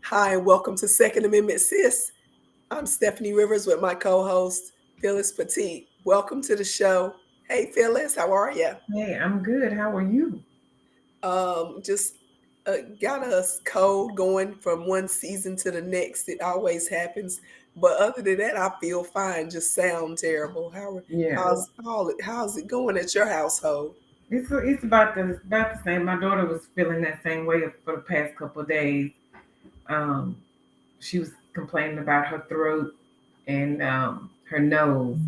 Hi, and welcome to Second Amendment Sis. I'm Stephanie Rivers with my co-host Phyllis Petit. Welcome to the show. Hey Phyllis, how are you? Hey, I'm good. How are you? Just got us cold going from one season to the next. It always happens. But other than that, I feel fine. Just sound terrible. Yeah, How's it going at your household? it's about the same. My daughter was feeling that same way for the past couple of days. Um, she was complaining about her throat and her nose,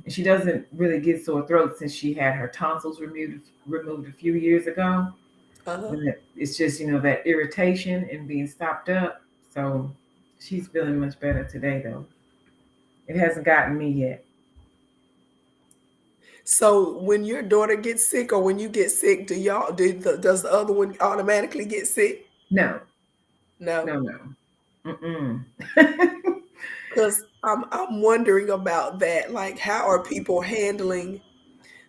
and she doesn't really get sore throat since she had her tonsils removed a few years ago. Uh-huh. And it's just that irritation and being stopped up. So she's feeling much better today, though. It hasn't gotten me yet. So when your daughter gets sick or when you get sick, does the other one automatically get sick? No, No. no, no. Mm-mm. Because I'm wondering about that. Like, how are people handling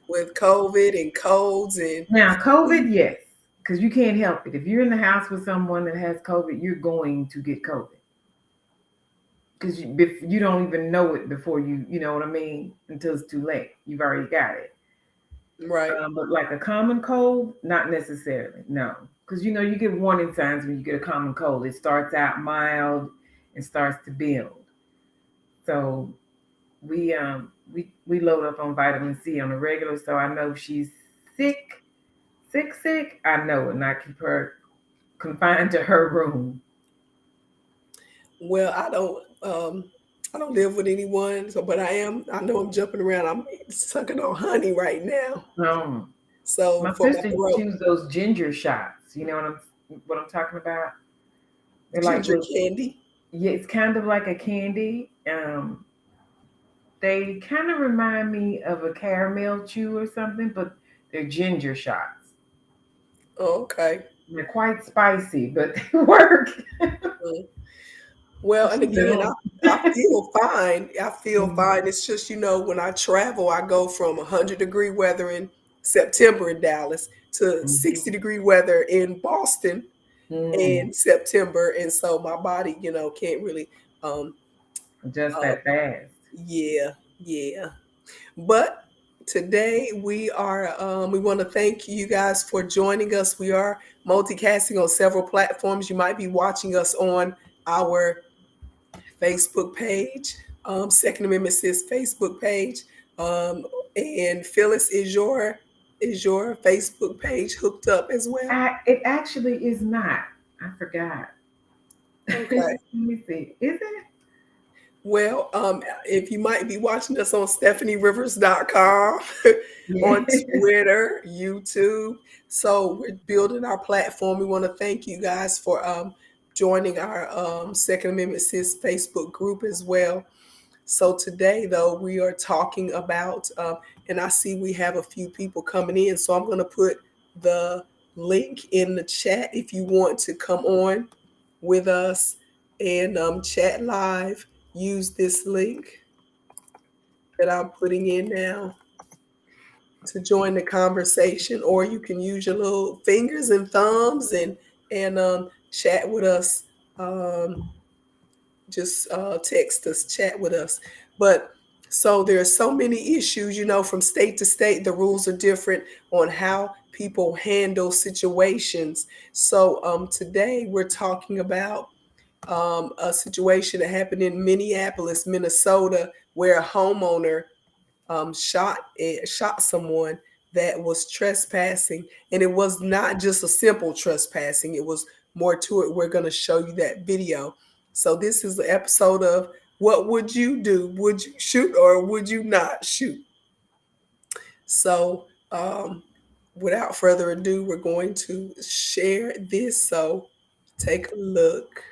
with COVID and colds and Now, COVID, yes, because you can't help it. If you're in the house with someone that has COVID, you're going to get COVID because you don't even know it before you know what I mean, until it's too late. You've already got it. right? But like a common cold, not necessarily. No, because you get warning signs when you get a common cold. It starts out mild and starts to build. So we load up on vitamin C on a regular, so I know if she's sick, sick. I know, and I keep her confined to her room. Well, I don't live with anyone, so but I know I'm jumping around. I'm sucking on honey right now. Um, So my for my sister throat, chews those ginger shots. You know what I'm talking about? They're like ginger little, candy. yeah, it's kind of like a candy. They kind of remind me of a caramel chew or something, but they're ginger shots. Oh, okay. They're quite spicy, but they work. Mm. Well, and She again, little. I feel fine. I feel Mhm. fine. It's just, when I travel, I go from 100-degree weather in September in Dallas to Mhm. 60-degree weather in Boston Mm. in September. And so my body, can't really, um, Just uh, that fast. yeah, yeah. But today we want to thank you guys for joining us. We are multicasting on several platforms. You might be watching us on our Facebook page, Second Amendment Sis Facebook page. Um, and Phyllis, is your Facebook page hooked up as well? It actually is not. I forgot. Okay. Let me see. Is it? Well, if you might be watching us on stephanierivers.com, Yeah. on Twitter, YouTube. So we're building our platform. We want to thank you guys for joining our Second Amendment Sis Facebook group as well. So today, though, we are talking about, and I see we have a few people coming in. So I'm going to put the link in the chat if you want to come on with us and chat live. Use this link that I'm putting in now to join the conversation, or you can use your little fingers and thumbs and chat with us. Um, just text us, chat with us. But so there are so many issues, from state to state, the rules are different on how people handle situations. So today we're talking about a situation that happened in Minneapolis, Minnesota, where a homeowner shot someone that was trespassing, and it was not just a simple trespassing. It was more to it. We're going to show you that video. So this is the episode of What Would You Do? Would you shoot or would you not shoot? So without further ado, we're going to share this. So take a look.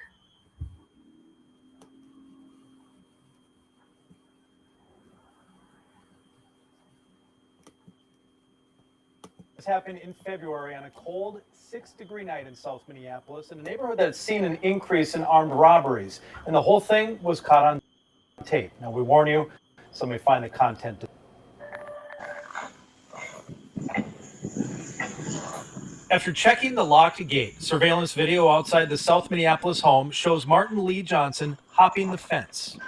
This happened in February on a cold 6-degree night in South Minneapolis, in a neighborhood that's seen an increase in armed robberies. And the whole thing was caught on tape. Now, we warn you, some may find the content. After checking the locked gate, surveillance video outside the South Minneapolis home shows Martin Lee Johnson hopping the fence.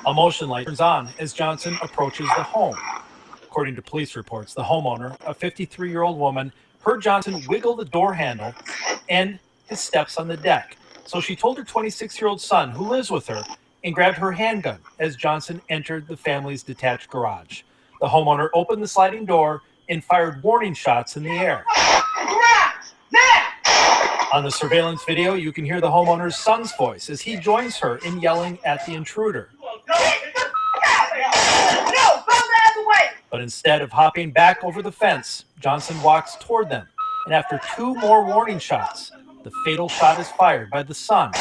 A motion light turns on as Johnson approaches the home. According to police reports, the homeowner, a 53-year-old woman, heard Johnson wiggle the door handle and his steps on the deck. So she told her 26-year-old son, who lives with her, and grabbed her handgun as Johnson entered the family's detached garage. The homeowner opened the sliding door and fired warning shots in the air. On the surveillance video, you can hear the homeowner's son's voice as he joins her in yelling at the intruder. But instead of hopping back over the fence, Johnson walks toward them. And after 2 more warning shots, the fatal shot is fired by the son,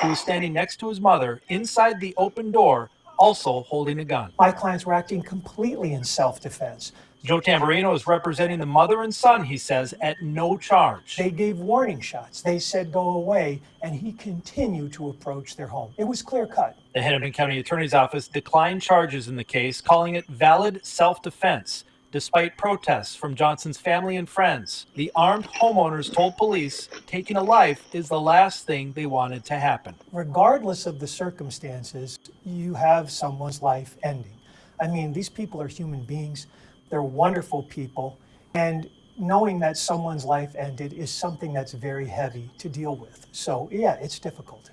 who was standing next to his mother inside the open door, also holding a gun. My clients were acting completely in self-defense. Joe Tamburino is representing the mother and son, he says, at no charge. They gave warning shots. They said, go away, and he continued to approach their home. It was clear-cut. The Hennepin County Attorney's Office declined charges in the case, calling it valid self-defense. Despite protests from Johnson's family and friends, the armed homeowners told police taking a life is the last thing they wanted to happen. Regardless of the circumstances, you have someone's life ending. I mean, these people are human beings. They're wonderful people. And knowing that someone's life ended is something that's very heavy to deal with. So, yeah, it's difficult.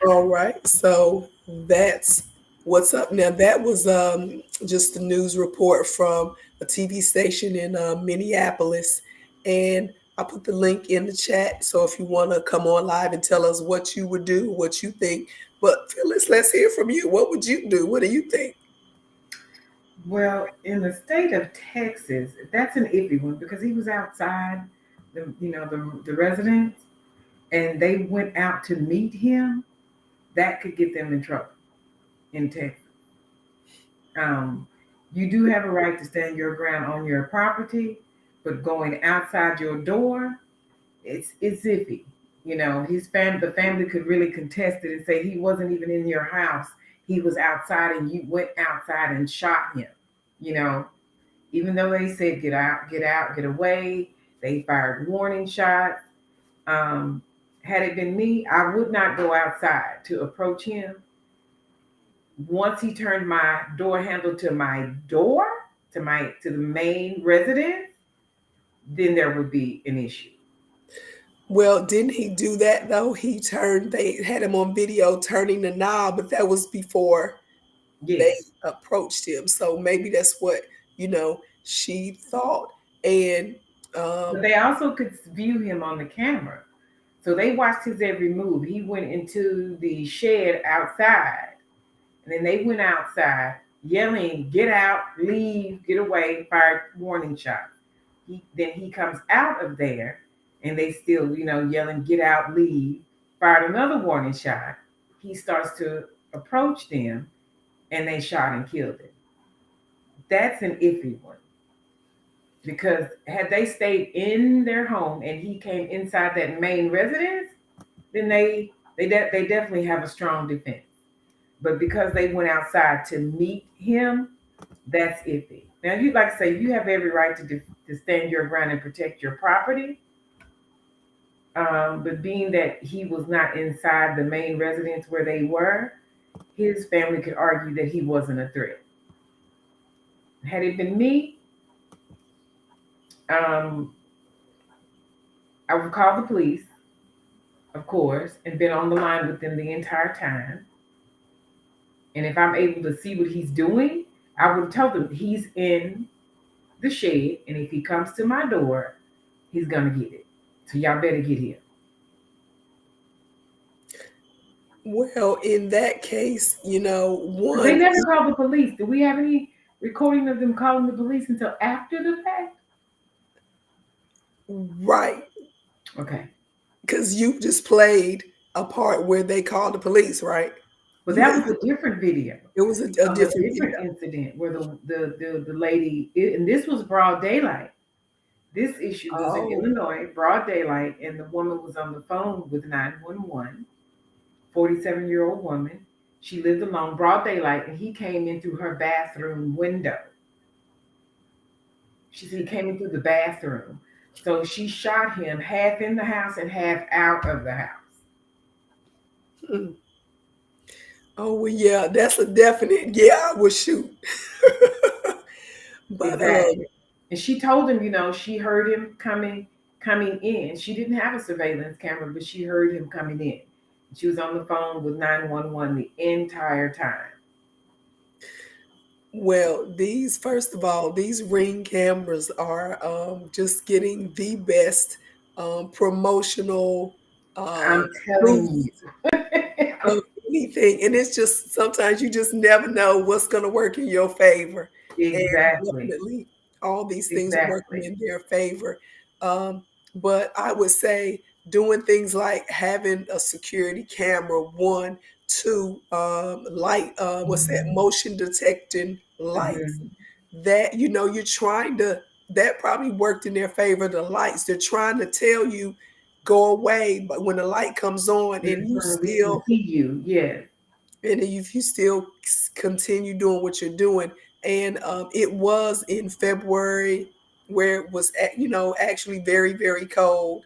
All right, so that's what's up now. That was just a news report from a TV station in Minneapolis, and I put the link in the chat. So if you want to come on live and tell us what you would do, what you think. But Phyllis, let's hear from you. What would you do? What do you think? Well, in the state of Texas, that's an iffy one because he was outside the residence, and they went out to meet him. That could get them in trouble in Texas. You do have a right to stand your ground on your property, but going outside your door, it's iffy. You know, the family could really contest it and say he wasn't even in your house. He was outside and you went outside and shot him. You know, even though they said get out, get away, they fired warning shots. Had it been me, I would not go outside to approach him. Once he turned my door handle to my door, to the main residence, then there would be an issue. Well, didn't he do that though? They had him on video turning the knob, but that was before they approached him. So maybe that's what, she thought. And but they also could view him on the camera. So they watched his every move. He went into the shed outside, and then they went outside yelling, get out, leave, get away, fired warning shots. Then he comes out of there, and they still, yelling, get out, leave, fired another warning shot. He starts to approach them, and they shot and killed him. That's an iffy one. Because had they stayed in their home and he came inside that main residence, then they definitely have a strong defense. But because they went outside to meet him, that's iffy. Now, you'd like to say you have every right to stand your ground and protect your property. But being that he was not inside the main residence where they were, his family could argue that he wasn't a threat. Had it been me, I would call the police, of course, and been on the line with them the entire time. And if I'm able to see what he's doing, I would tell them he's in the shed, and if he comes to my door, he's gonna get it. So y'all better get him. Well, in that case, Because they one, never called the police. Do we have any recording of them calling the police until after the fact? right, Okay. because you just played a part where they called the police, right? But You, that was a different video it was a of a different different video. incident where the lady, and this was broad daylight. This issue was in Oh, Illinois, broad daylight, and the woman was on the phone with 911, 47-year-old woman. She lived alone, broad daylight, and he came in through her bathroom window. She said he came in through the bathroom. So she shot him half in the house and half out of the house. mm. Oh, well, yeah, that's a definite. Yeah, I would shoot. But Exactly. And she told him, she heard him coming in. She didn't have a surveillance camera, but she heard him coming in. She was on the phone with 911 the entire time. well, first of all, these Ring cameras are just getting the best promotional I'm telling boost you. of anything. And it's just sometimes you just never know what's going to work in your favor. And Exactly. definitely all these things are working Exactly. in their favor. Um, but I would say doing things like having a security camera, one, two, light, what's that, Mhm. motion detecting lights. Mhm. That, you're trying to, that probably worked in their favor, the lights. They're trying to tell you, go away, but when the light comes on and you Mhm. We can still, see you. Yes. and if you still continue doing what you're doing, and it was in February where it was, actually very, very cold.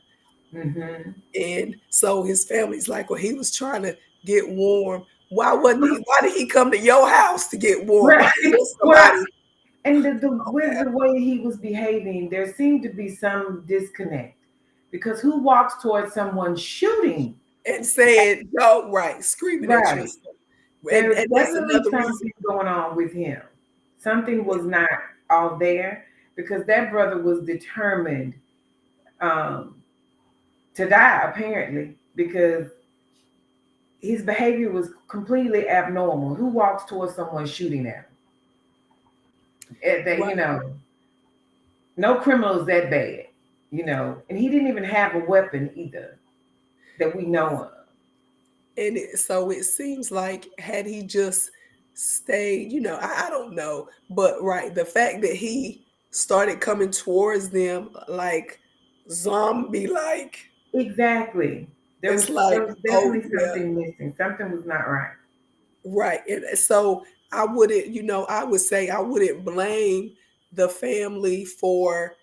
Mhm. And so his family's like, well, he was trying to get warm. Why did he come to your house to get warm? Why Right. didn't Well, somebody and with the way he was behaving, there seemed to be some disconnect because who walks towards someone shooting? and saying, no, right, screaming at you. Right. And There's that's definitely another reason. something going on with him. Something was not all there because that brother was determined um, to die, apparently, because his behavior was completely abnormal. Who walks towards someone shooting at him? That, Right. no criminal is that bad. And he didn't even have a weapon either that we know of. And so it seems like had he just stayed, I don't know, but right, the fact that he started coming towards them like zombie like, Exactly. There it's was like, there was oh definitely yeah, something missing. Something was not right. right. And so I wouldn't, I would say I wouldn't blame the family for,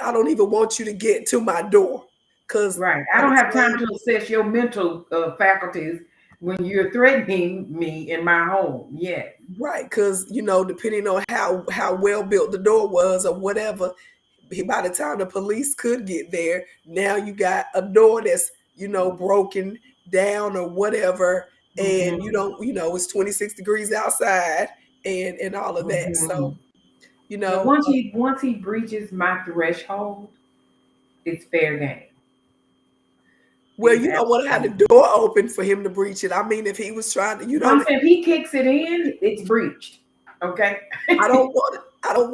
I don't even want you to get to my door. Cause Right. I by don't the have time time, to assess your mental faculties when you're threatening me in my home. Yes. right, because depending on how well built the door was or whatever, by the time the police could get there, now you got a door that's broken down or whatever, and you Hmm. don't it's 26 degrees outside and all of that. Hmm. So Now, once he breaches my threshold, it's fair game. well, It's you don't want to have absolutely. the door open for him to breach it. I mean, if he was trying to, No, I'm saying if he kicks it in, it's breached. Okay. I don't want I don't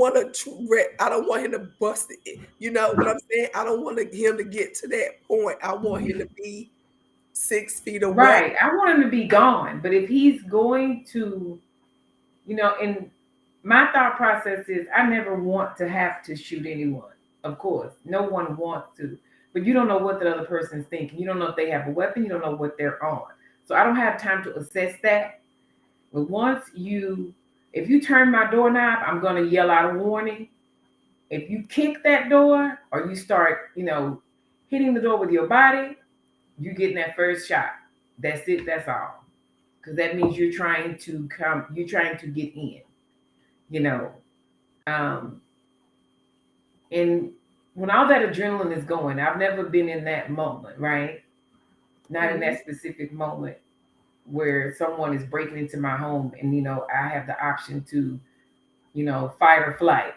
want him to bust it. You know what I'm saying? I don't want him to get to that point. I want him to be 6 feet away. Right. I want him to be gone. But if he's going to, and my thought process is I never want to have to shoot anyone. Of course, no one wants to. But you don't know what the other person's thinking. You don't know if they have a weapon. You don't know what they're on. So I don't have time to assess that. But if you turn my doorknob, I'm going to yell out a warning. If you kick that door or you start, hitting the door with your body, you getting that first shot. That's it. That's all. Because that means you're trying to get in, you know. Um, and when all that adrenaline is going, I've never been in that moment, right? Not in Mhm. that specific moment where someone is breaking into my home and, I have the option to, fight or flight.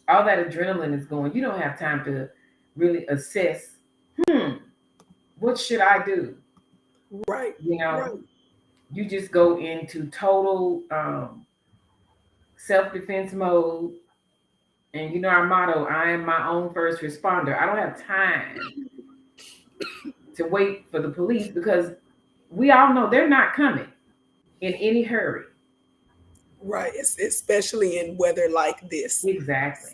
All that adrenaline is going. You don't have time to really assess, what should I do? Right. You know, Right. you just go into total self-defense mode. And you know our motto, I am my own first responder. I don't have time to wait for the police because we all know they're not coming in any hurry. Right. Especially in weather like this. Exactly.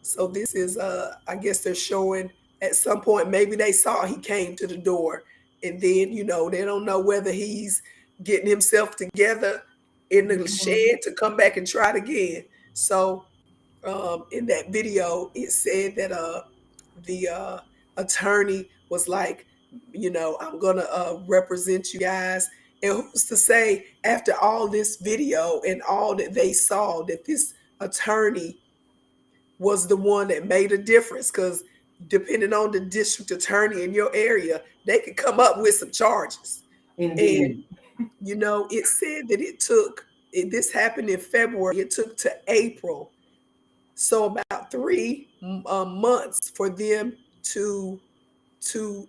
So this is I guess they're showing at some point maybe they saw he came to the door, and then they don't know whether he's getting himself together in the Mhm. shed to come back and try it again. So in that video it said that the attorney was like, I'm gonna represent you guys. And who's to say after all this video and all that they saw that this attorney was the one that made a difference? Because depending on the district attorney in your area, they could come up with some charges. And Indeed. it said that this happened in February, it took to April, so about 3 months for them to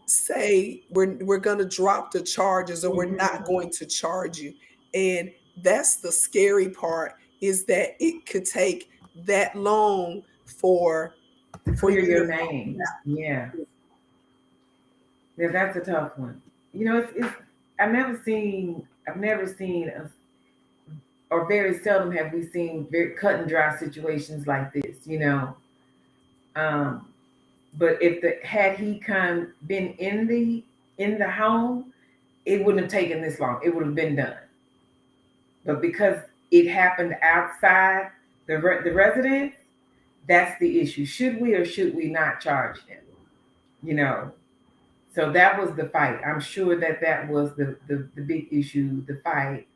say we're going to drop the charges, or we're not Mhm. going to charge you. And that's the scary part, is that it could take that long for To clear you to your find name. out. Yeah. Yeah, that's a tough one. You know, it's I've never seen or very seldom have we seen very cut and dry situations like this, you know. Um, but if the had he been in the home, it wouldn't have taken this long. It would have been done. But because it happened outside the residence, that's the issue. Should we or should we not charge them? You know. So that was the fight. I'm sure that was the big issue, the fight.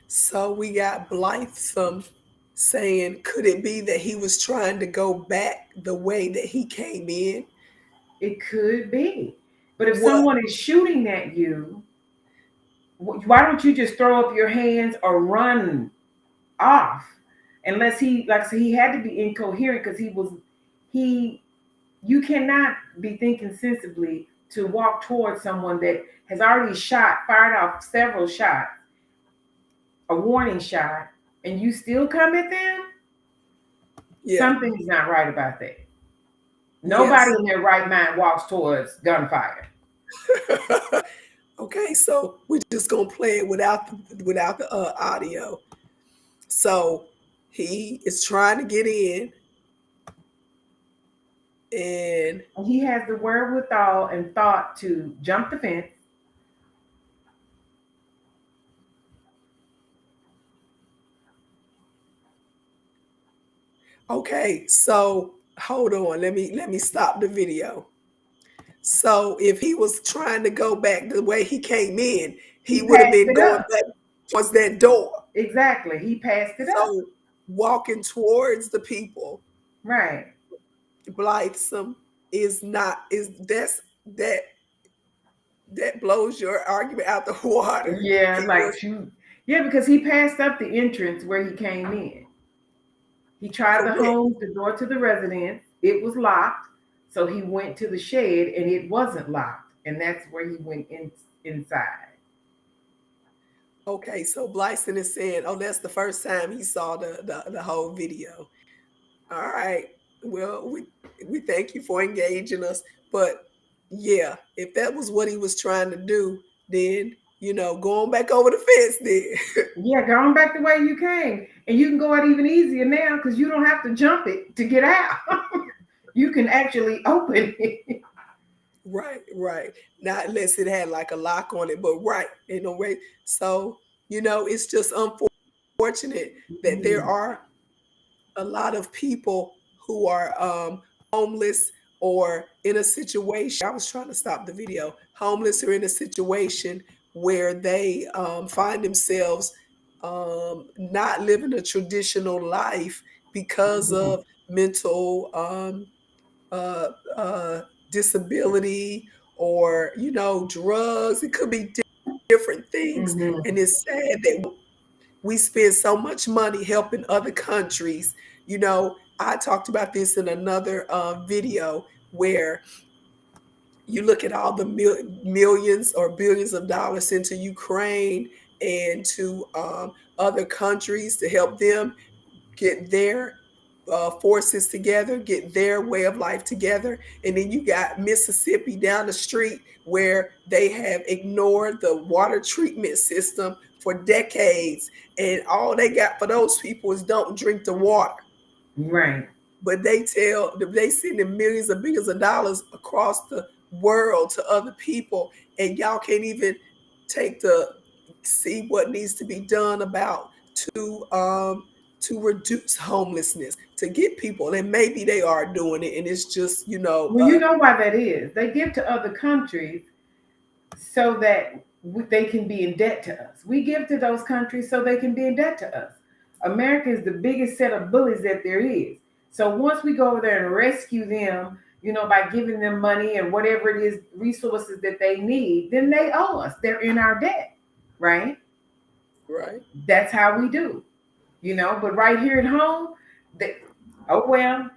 So we got Blythesome saying, could it be that he was trying to go back the way that he came in? It could be. But if What? someone is shooting at you, why don't you just throw up your hands or run off? Unless he had to be incoherent because he you cannot be thinking sensibly to walk towards someone that has already fired off several shots, a warning shot, and you still come at them. Yeah. Something's not right about that. Nobody Yes. in their right mind walks towards gunfire. Okay, so we're just gonna play it without the audio. So he is trying to get in, and And he has the wherewithal and thought to jump the fence. okay, so hold on, let me stop the video. So if he was trying to go back the way he came in, he He would have passed been it going up. back towards that door. Exactly. He passed it up. So walking towards the people, Right. Blythesome is not is that blows your argument out the water. Yeah, He like was shoot. Yeah, because he passed up the entrance where he came in. He tried correct. the door to the residence. It was locked. So he went to the shed and it wasn't locked. And that's where he went inside. Okay, so Blyson is saying, oh, that's the first time he saw the whole video. All right. Well, we thank you for engaging us. But yeah, if that was what he was trying to do, then going back over the fence then. Yeah, going back the way you came. And you can go out even easier now because you don't have to jump it to get out. You can actually open it. Right, right. Not unless it had like a lock on it, but right, ain't no way. So, it's just unfortunate that there Mhm. are a lot of people who are homeless, or in a situation. I was trying to stop the video. Homeless, or in a situation where they find themselves not living a traditional life because Mhm. of mental uh, uh, disability, or drugs. It could be different things, Mhm. and it's sad that we spend so much money helping other countries. I talked about this in another video where you look at all the millions or billions of dollars into Ukraine and to other countries to help them get their forces together, get their way of life together. And then you got Mississippi down the street where they have ignored the water treatment system for decades. And all they got for those people is don't drink the water. Right. But they send them millions of billions of dollars across the world to other people. And y'all can't even see what needs to be done about to reduce homelessness, to get people, and maybe they are doing it, and it's just Well, you know why that is. They give to other countries so that they can be in debt to us. We give to those countries so they can be in debt to us. America is the biggest set of bullies that there is. So once we go over there and rescue them, by giving them money and whatever it is, resources that they need, then they owe us. They're in our debt, right? Right. That's how we do. But right here at home, the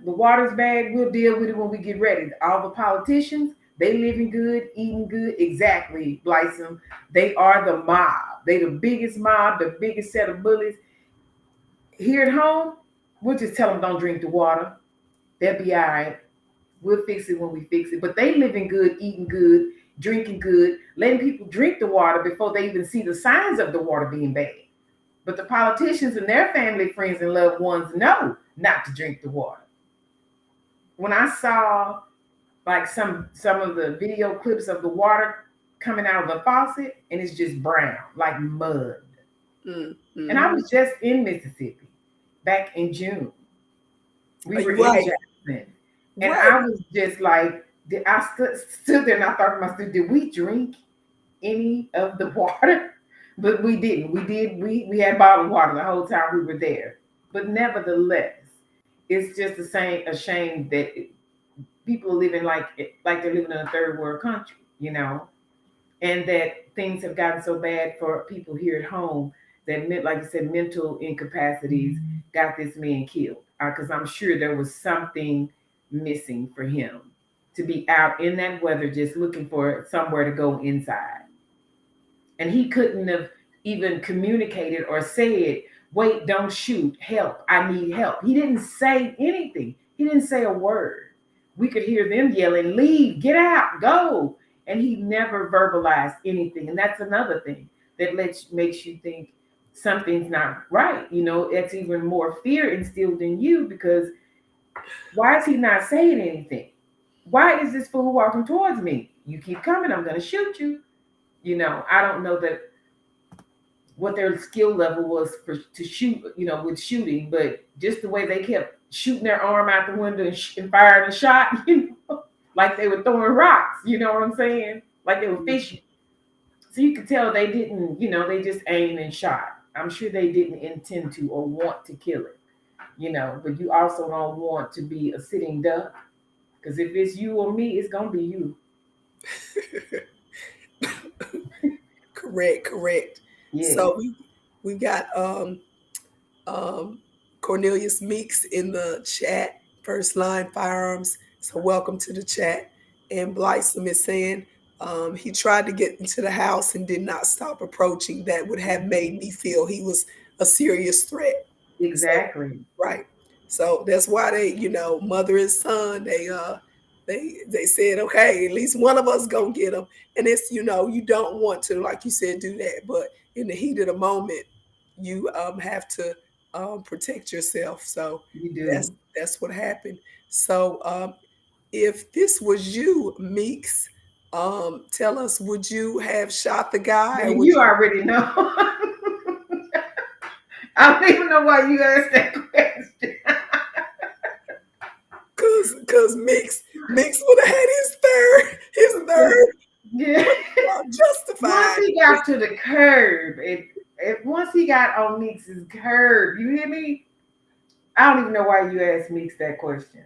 water's bad. We'll deal with it when we get ready. All the politicians, they living good, eating good. Exactly, Blyson. They are the mob. They the biggest mob, the biggest set of bullies. Here at home, we'll just tell them don't drink the water. They'll be all right. We'll fix it when we fix it. But they living good, eating good, drinking good, letting people drink the water before they even see the signs of the water being bad. But the politicians and their family, friends, and loved ones know not to drink the water. When I saw like some of the video clips of the water coming out of the faucet, and it's just brown, like mud. Mm-hmm. And I was just in Mississippi back in June. We were in Jackson. And I was just like, I stood there and I thought to myself, did we drink any of the water? But we didn't. We had bottled water the whole time we were there. But nevertheless, it's just a shame that people are living like they're living in a third world country, and that things have gotten so bad for people here at home that, like you said, mental incapacities got this man killed. Because I'm sure there was something missing for him to be out in that weather just looking for somewhere to go inside. And he couldn't have even communicated or said, wait, don't shoot, help, I need help. He didn't say anything. He didn't say a word. We could hear them yelling, leave, get out, go. And he never verbalized anything. And that's another thing that makes you think something's not right. It's even more fear instilled in you, because why is he not saying anything? Why is this fool walking towards me? You keep coming, I'm going to shoot you. I don't know what their skill level was to shoot, with shooting, but just the way they kept shooting their arm out the window and fired and shot, like they were throwing rocks, you know what I'm saying? Like they were fishing. So you could tell they didn't, they just aimed and shot. I'm sure they didn't intend to or want to kill it, but you also don't want to be a sitting duck, because if it's you or me, it's going to be you. Correct. Yeah. So we got Cornelius Meeks in the chat, First Line Firearms. So welcome to the chat. And Blyson is saying he tried to get into the house and did not stop approaching. That would have made me feel he was a serious threat. Exactly. So, right. So that's why they, mother and son, they said, okay, at least one of us gonna get them. And it's, you don't want to, like you said, do that. But in the heat of the moment, you have to protect yourself. So you do. That's what happened. So if this was you, Meeks, tell us, would you have shot the guy? You already know. I don't even know why you asked that question. Cause Meeks would have had his third. Yeah. Justified. Once he got to the curb, once he got on Meeks' curb, you hear me? I don't even know why you asked Meeks that question.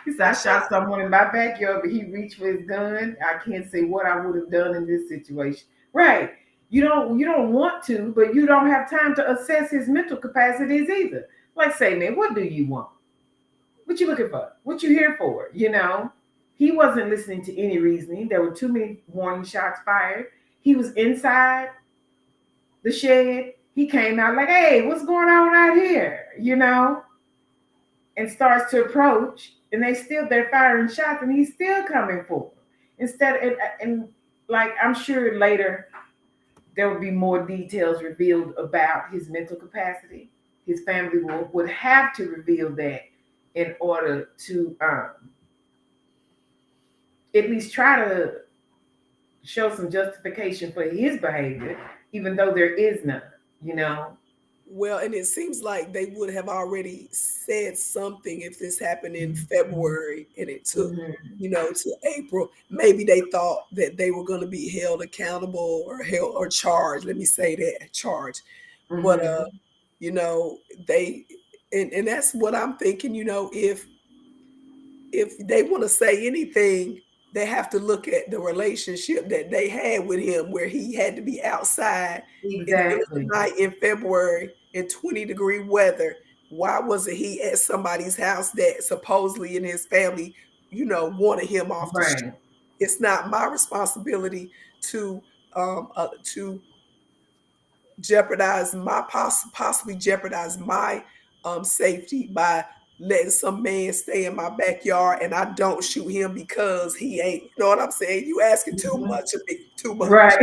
He said, I shot someone in my backyard, but he reached for his gun. I can't say what I would have done in this situation. Right. You don't want to, but you don't have time to assess his mental capacities either. Like, say, man, what do you want? What you looking for? What you here for? He wasn't listening to any reasoning. There were too many warning shots fired. He was inside the shed. He came out like, hey, what's going on out here? And starts to approach, and they're firing shots, and he's still coming forward. And like, I'm sure later there will be more details revealed about his mental capacity. His family would have to reveal that in order to at least try to show some justification for his behavior, even though there is none. Well, and it seems like they would have already said something if this happened in February and it took, to April. Maybe they thought that they were going to be held accountable or held or charged. Let me say that, charged. But they and that's what I'm thinking, if they want to say anything, they have to look at the relationship that they had with him, where he had to be outside in the middle of the Exactly. night in February in 20-degree weather. Why wasn't he at somebody's house that supposedly in his family, wanted him off the street? Right. It's not my responsibility to jeopardize possibly jeopardize my safety by letting some man stay in my backyard and I don't shoot him because he ain't. You know what I'm saying? You asking too much of me. Too much. Right.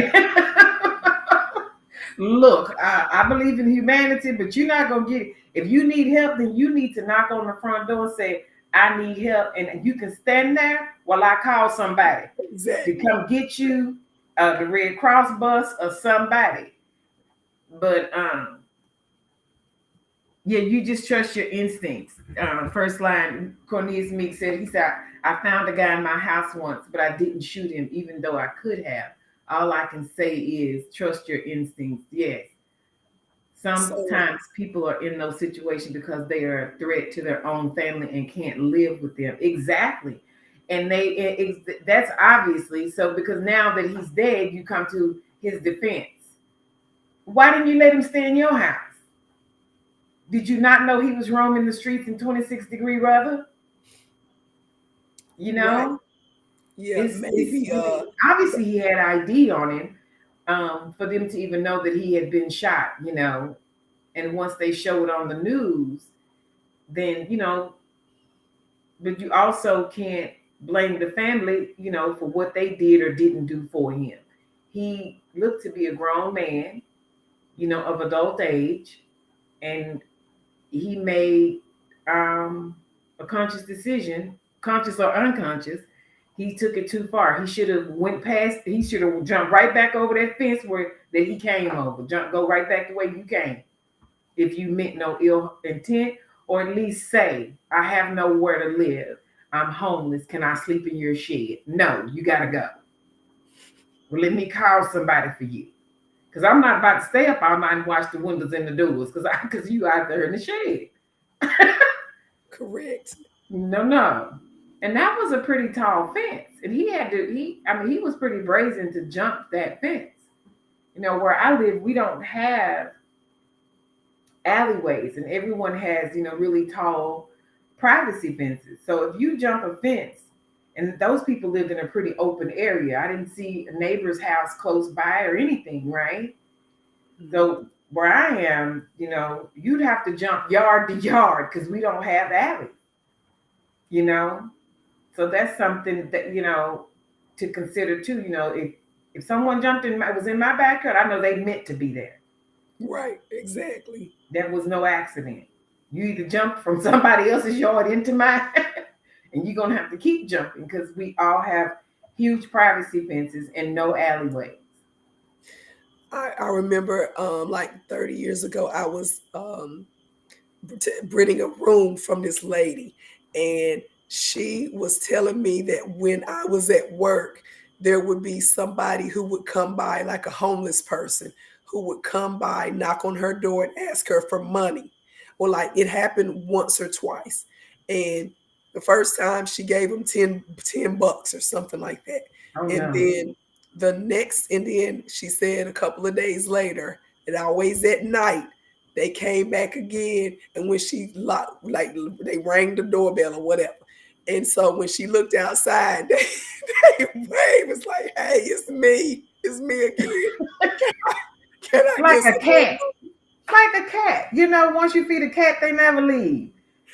Look, I believe in humanity, but you're not gonna get it. If you need help, then you need to knock on the front door and say, I need help, and you can stand there while I call somebody Exactly. to come get you, the Red Cross bus or somebody. But yeah, you just trust your instincts. First line, Cornelius Meek said, I found a guy in my house once, but I didn't shoot him, even though I could have. All I can say is trust your instincts. Yes. Sometimes people are in those situations because they are a threat to their own family and can't live with them. Exactly. And that's obviously so, because now that he's dead, you come to his defense. Why didn't you let him stay in your house? Did you not know he was roaming the streets in 26-degree weather? Right. Yeah, maybe. Obviously, he had ID on him for them to even know that he had been shot, And once they showed on the news, then, but you also can't blame the family, for what they did or didn't do for him. He looked to be a grown man, of adult age, and he made a conscious decision, conscious or unconscious. He took it too far. He should have he should have jumped right back over that fence that he came over. Go right back the way you came. If you meant no ill intent, or at least say, I have nowhere to live. I'm homeless. Can I sleep in your shed? No, you gotta go. Well, let me call somebody for you. Because I'm not about to stay up all night and watch the windows and the doors because you out there in the shade. Correct. No. And that was a pretty tall fence. And he was pretty brazen to jump that fence. Where I live, we don't have alleyways, and everyone has, really tall privacy fences. So if you jump a fence, and those people lived in a pretty open area, I didn't see a neighbor's house close by or anything, right? Mm-hmm. So where I am, you'd have to jump yard to yard because we don't have alleys, So that's something that, to consider too. If someone was in my backyard, I know they meant to be there. Right, exactly. There was no accident. You either jump from somebody else's yard into mine, and you're gonna have to keep jumping because we all have huge privacy fences and no alleyways. I remember like 30 years ago, I was renting a room from this lady, and she was telling me that when I was at work, there would be somebody who would come by, like a homeless person, who would come by, knock on her door and ask her for money. Or like it happened once or twice. And the first time she gave him 10 bucks or something like that. Oh, and no. then she said a couple of days later, and always at night, they came back again. And when she they rang the doorbell or whatever. And so when she looked outside, they waved. It's like, hey, it's me. It's me again. Can I Like get a some more? cat. Like a cat. Once you feed a cat, they never leave.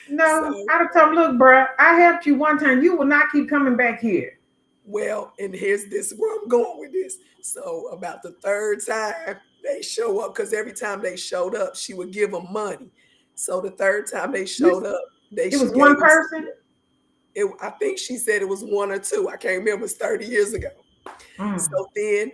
No, So, I'd have told them, look, bro, I helped you one time. You will not keep coming back here. well, and here's this where I'm going with this. So about the third time they show up, because every time they showed up, she would give them money. So the third time they showed up, It she was gave one them. person. I think she said it was one or two. I can't remember. It's 30 years ago. Mm. So then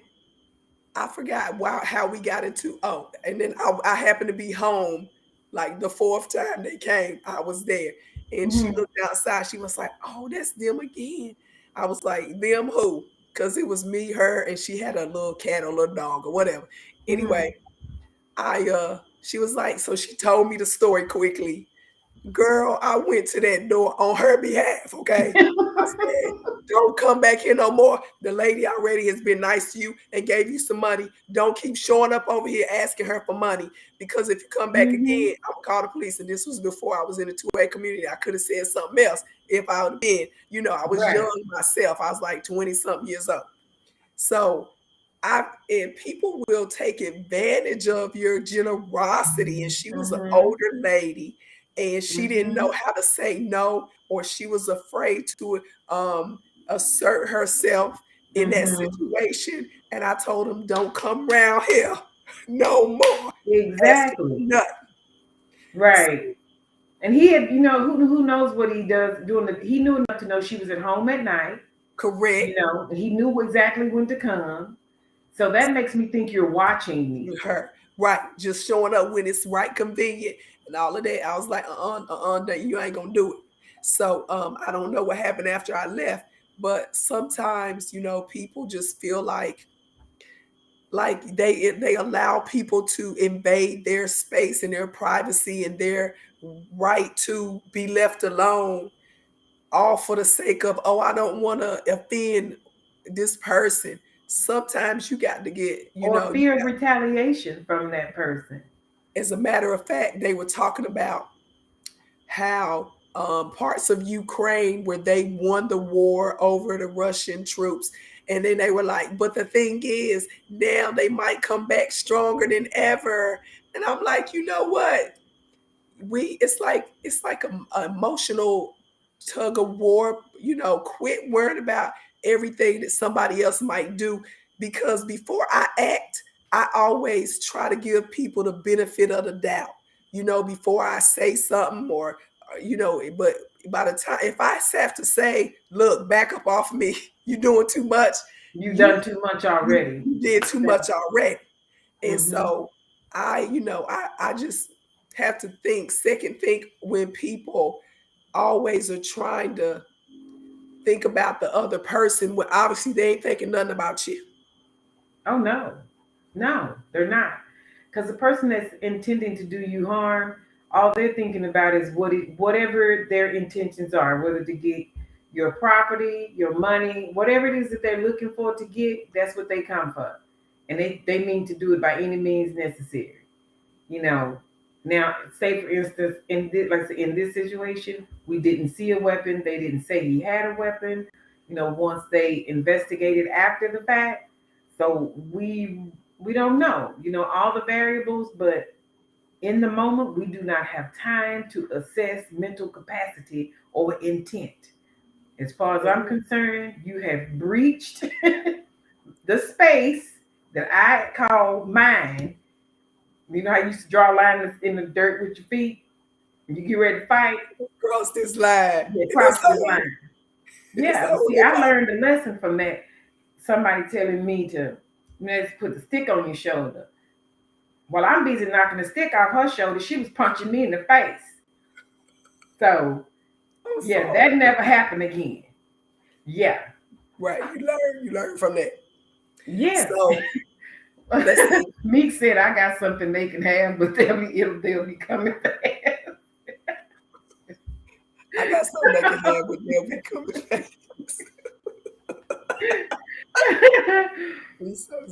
I forgot how we got into. Oh, and then I happened to be home like the fourth time they came. I was there, and she Mm-hmm. looked outside. She was like, "Oh, that's them again." I was like, "Them who?" Because it was me, her, and she had a little cat or little dog or whatever. Mm-hmm. Anyway, she was like, so she told me the story quickly. Girl, I went to that door on her behalf, okay? I said, don't come back here no more. The lady already has been nice to you and gave you some money. Don't keep showing up over here asking her for money, because if you come back Mm-hmm. again, I'm gonna call the police. And this was before I was in the 2A community. I could have said something else if I would have been, I was Right. young myself. I was like 20 something years old. So and people will take advantage of your generosity. And she was an Mm-hmm. older lady, and she didn't Mm-hmm. know how to say no, or she was afraid to assert herself in that Mm-hmm. situation. And I told them, don't come around here no more asking for Exactly. nothing. Right. And he had, who knows what he does doing he knew enough to know she was at home at night. Correct. He knew exactly when to come. So that makes me think you're watching me. Her right, just showing up when it's right convenient and all of that. I was like, you ain't gonna do it. So I don't know what happened after I left, but sometimes people just feel like they allow people to invade their space and their privacy and their right to be left alone, all for the sake of, oh, I don't want to offend this person. Sometimes you got to get, Or fear of retaliation from that person. as a matter of fact, they were talking about how parts of Ukraine where they won the war over the Russian troops. And then they were like, but the thing is, now they might come back stronger than ever. And I'm like, you know what? It's like a emotional tug of war. Quit worrying about everything that somebody else might do, because before I act, I always try to give people the benefit of the doubt, before I say something, or but by the time, if I have to say, look, back up off me, you're doing too much, You've you done too much already. you did too much already. And Mm-hmm. so I just have to second think when people always are trying to think about the other person when obviously they ain't thinking nothing about you. Oh no, they're not. Because the person that's intending to do you harm, all they're thinking about is whatever their intentions are, whether to get your property, your money, whatever it is that they're looking for to get. That's what they come for, and they mean to do it by any means necessary. You know. Now, say for instance, like I said, in this situation, we didn't see a weapon. They didn't say he had a weapon. Once they investigated after the fact, so we don't know. All the variables, but in the moment, we do not have time to assess mental capacity or intent. As far as I'm concerned, you have breached the space that I call mine. You know how you used to draw a line in the dirt with your feet? When you get ready to fight, Cross this line. they And cross this line. it's Yeah, but see, over. I learned a lesson from that. Somebody telling me to let's put the stick on your shoulder. While I'm busy knocking the stick off her shoulder, she was punching me in the face. So I'm yeah, sorry. that never happened again. Yeah. Right. You learn from that. Yes. So let's see. Meek said I got something they can have, but they'll be coming fast. I got something they can have, but they'll be coming back.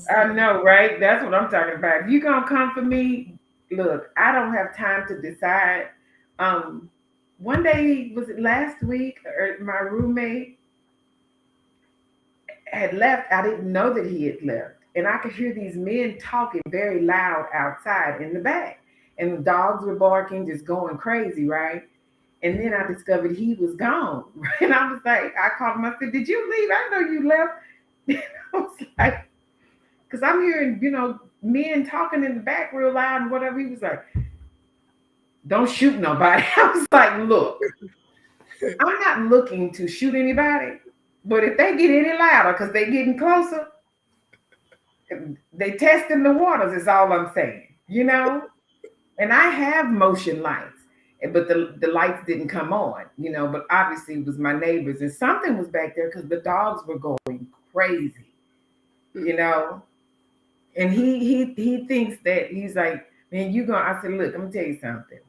I know, right? That's what I'm talking about. If you're gonna come for me, look, I don't have time to decide one day, was it last week, or my roommate had left. I didn't know that he had left. And I could hear these men talking very loud outside in the back. And the dogs were barking, just going crazy, right? And then I discovered he was gone. And I was like, I called him. I said, "Did you leave? I know you left." I was like, because I'm hearing, men talking in the back real loud and whatever. He was like, "Don't shoot nobody." I was like, "Look, I'm not looking to shoot anybody, but if they get any louder because they getting closer, they testing the waters is all I'm saying. And I have motion lights, but the lights didn't come on, but obviously it was my neighbors, and something was back there because the dogs were going crazy, you know. And he thinks that, he's like, "Man, you going," I said, "Look, I'm gonna tell you something.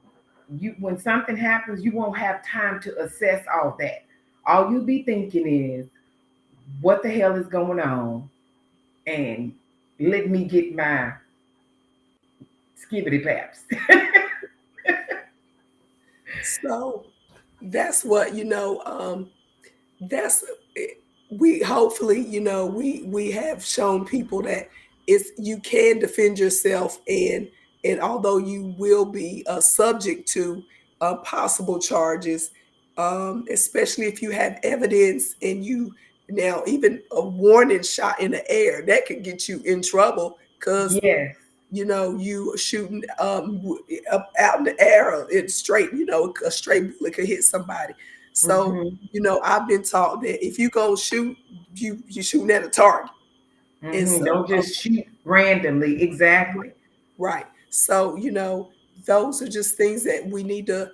When something happens, you won't have time to assess all that. All you'll be thinking is, what the hell is going on? And let me get my skibbity paps." So that's what, that's we hopefully, we have shown people that you can defend yourself, and although you will be subject to possible charges, especially if you have evidence, and you now even a warning shot in the air that could get you in trouble, because Yes. you shooting up out in the air, it's straight, a straight bullet could hit somebody. So, Mm-hmm. I've been taught that if you go shoot, you shooting at a target. And Mm-hmm. so, Don't just shoot randomly. Exactly. right. So, those are just things that we need to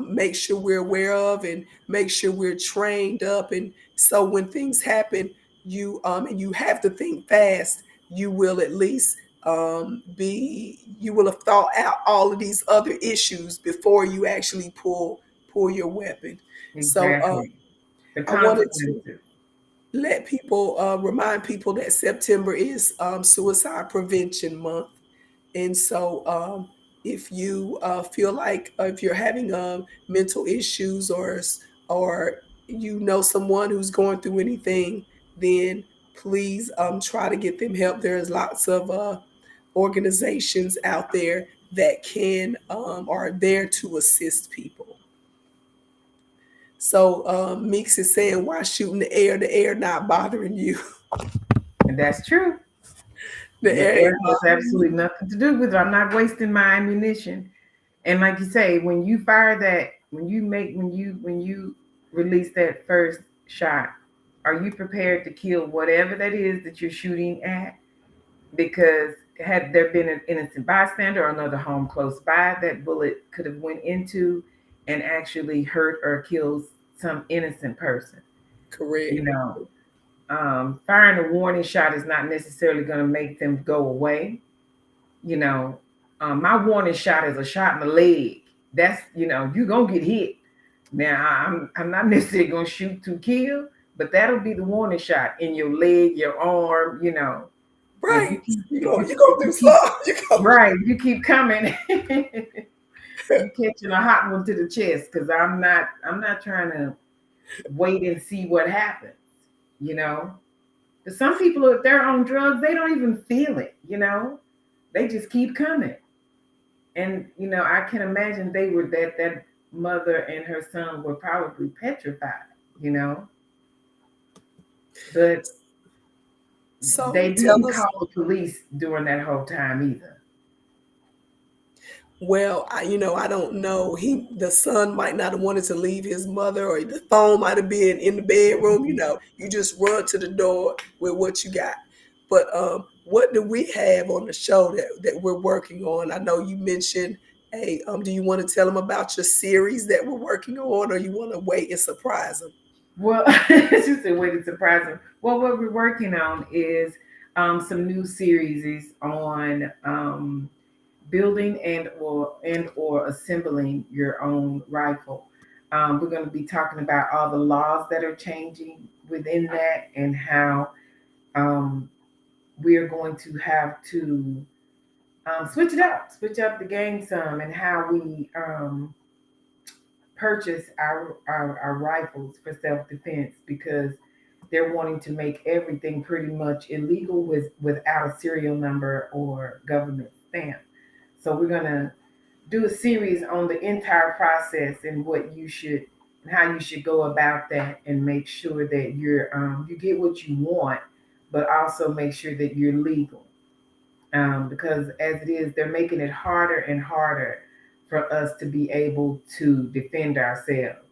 make sure we're aware of, and make sure we're trained up. And so when things happen, and you have to think fast, you will at least you will have thought out all of these other issues before you actually pull your weapon. So Exactly. The I wanted to consequences. remind people that September is Suicide Prevention Month. And so, if you feel like, if you're having mental issues, or someone who's going through anything, then please try to get them help. There's lots of organizations out there that are there to assist people. So Meeks is saying, "Why shoot in the air? The air not bothering you. And that's true. The The air air ain't has bothering absolutely you." nothing to do with it. I'm not wasting my ammunition. And like you say, when you fire that, when you release that first shot, are you prepared to kill whatever that is that you're shooting at? Because had there been an innocent bystander or another home close by, that bullet could have went into and actually hurt or killed some innocent person. Correct. You know, firing a warning shot is not necessarily going to make them go away. You know, my warning shot is a shot in the leg. That's, you're gonna get hit. Now I'm not necessarily gonna shoot to kill, but that'll be the warning shot in your leg, your arm. If you Right. keep You if go you you go if through you keep slow. You go. right, you keep coming, you catching a hot one to the chest. Because I'm not trying to wait and see what happens. You know, but some people, if they're on drugs, they don't even feel it. They just keep coming. And I can imagine they were that mother and her son were probably petrified, you know, but So they tell didn't us. call the police during that whole time either. Well, I don't know. The son might not have wanted to leave his mother, or the phone might have been in the bedroom. You just run to the door with what you got. But what do we have on the show that we're working on? I know you mentioned. Hey, do you want to tell them about your series that we're working on, or you want to wait and surprise them? Well, it's just a way to surprise them. Well, what we're working on is some new series on building and or assembling your own rifle. We're going to be talking about all the laws that are changing within that, and how um, we are going to have to switch up the game some, and how we purchase our rifles for self-defense because they're wanting to make everything pretty much illegal without a serial number or government stamp. So we're gonna do a series on the entire process and what you should and how you should go about that and make sure that you get what you want, but also make sure that you're legal. Because as it is, they're making it harder and harder for us to be able to defend ourselves.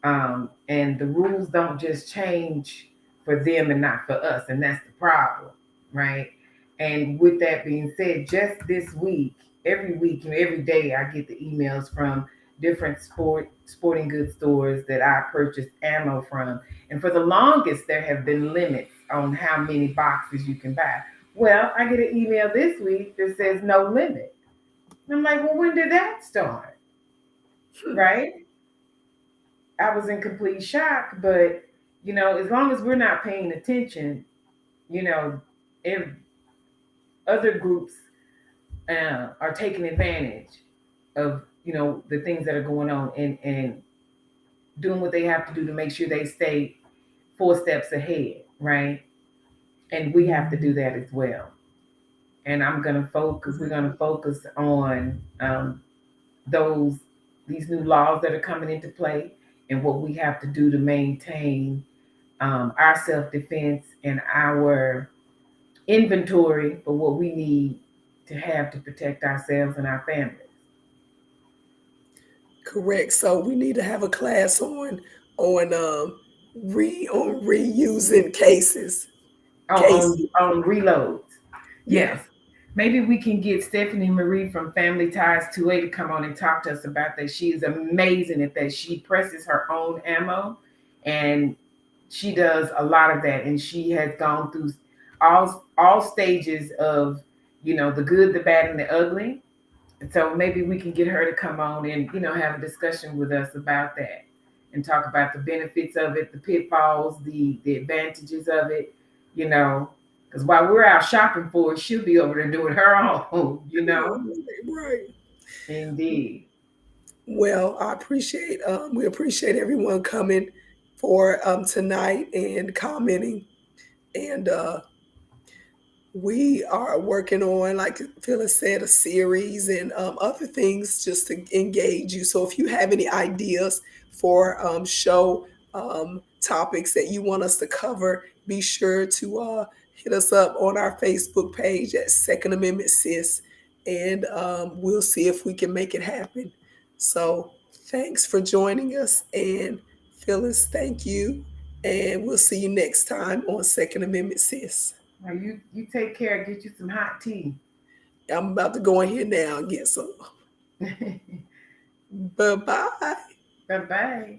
And the rules don't just change for them and not for us, and that's the problem, right? And with that being said, just this week and every day, I get the emails from different sporting goods stores that I purchased ammo from, and for the longest, there have been limits on how many boxes you can buy. Well, I get an email this week that says no limit. I'm like, well, when did that start? Right? I was in complete shock, but as long as we're not paying attention, if other groups are taking advantage of the things that are going on and doing what they have to do to make sure they stay 4 steps ahead, right? And we have to do that as well. And we're gonna focus on these new laws that are coming into play and what we have to do to maintain our self-defense and our inventory for what we need to have to protect ourselves and our families. Correct. So we need to have a class on reusing cases. On reloads. Yeah. Yes. Maybe we can get Stephanie Marie from Family Ties 2A to come on and talk to us about that. She is amazing at that. She presses her own ammo and she does a lot of that. And she has gone through all stages of, the good, the bad, and the ugly. And so maybe we can get her to come on and, have a discussion with us about that and talk about the benefits of it, the pitfalls, the advantages of it, because while we're out shopping for it, she'll be over there doing her own, Right. Indeed. Well, we appreciate everyone coming for tonight and commenting. And we are working on, like Phyllis said, a series and other things just to engage you. So if you have any ideas for show topics that you want us to cover, be sure to hit us up on our Facebook page at Second Amendment Sis, and we'll see if we can make it happen. So thanks for joining us. And Phyllis, thank you. And we'll see you next time on Second Amendment Sis. Now you take care. Get you some hot tea. I'm about to go in here now and get some. Bye-bye. Bye-bye.